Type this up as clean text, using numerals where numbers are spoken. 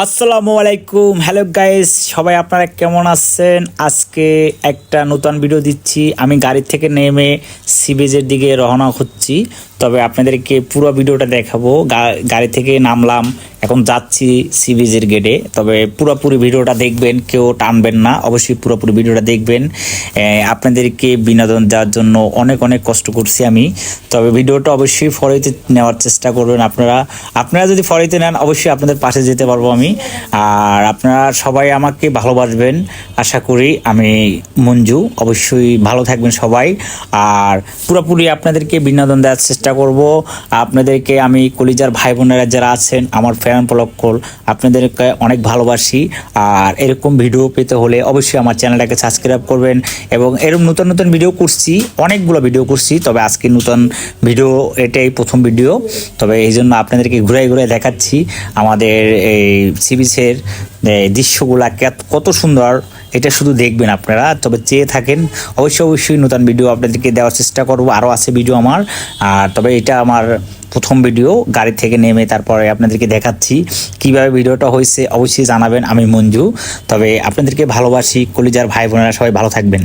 আসসালামু আলাইকুম, hello guys, সবাই আপনারা কেমন আছেন? আজকে একটা নতুন ভিডিও দিচ্ছি। আমি গাড়ি থেকে নেমে সি বিচের দিকে রওনা হচ্ছি, তবে আপনাদেরকে পুরো ভিডিওটা দেখাবো। গাড়ি থেকে নামলাম, এখন যাচ্ছি সি বিচের গেটে। তবে পুরোপুরি ভিডিওটা দেখবেন, কেউ টানবেন না, অবশ্যই পুরোপুরি ভিডিওটা দেখবেন। আপনাদেরকে বিনোদন দেওয়ার জন্য অনেক অনেক কষ্ট করছি আমি। তবে ভিডিওটা অবশ্যই ফলোতে নেওয়ার চেষ্টা করবেন। আপনারা যদি ফলোতে নেন অবশ্যই আপনাদের পাশে যেতে পারবো আমি। আর আপনারা সবাই আমাকে ভালোবাসবেন আশা করি। আমি মঞ্জু, অবশ্যই ভালো থাকবেন সবাই। আর পুরোপুরি আপনাদেরকে বিনোদন দেওয়ার চেষ্টা করব। আপনাদেরকে আমি কলিজার ভাই বোনেরা যারা আছেন, আমার ফ্যান ফলোকল, আপনাদেরকে অনেক ভালোবাসি। আর এরকম ভিডিও পেতে হলে অবশ্যই আমার চ্যানেলটাকে সাবস্ক্রাইব করবেন। এবং এরকম নতুন নতুন ভিডিও করছি, অনেকগুলো ভিডিও করছি, তবে আজকে নতুন ভিডিও, এটাই প্রথম ভিডিও। তবে এই জন্য আপনাদেরকে ঘুরে ঘুরে দেখাচ্ছি আমাদের এই সি বিচের দৃশ্যগুলা কত সুন্দর, এটা শুধু দেখবেন আপনারা। তবে চেয়ে থাকেন, অবশ্যই নতুন ভিডিও আপনাদেরকে দেওয়ার চেষ্টা করব। আরও আছে ভিডিও আমার। আর তবে এটা আমার প্রথম ভিডিও, গাড়ি থেকে নেমে তারপরে আপনাদেরকে দেখাচ্ছি কিভাবে ভিডিওটা হয়েছে। অবশ্যই জানাবেন। আমি মঞ্জু, তবে আপনাদেরকে ভালোবাসি। কলিজার ভাই বোনেরা সবাই ভালো থাকবেন।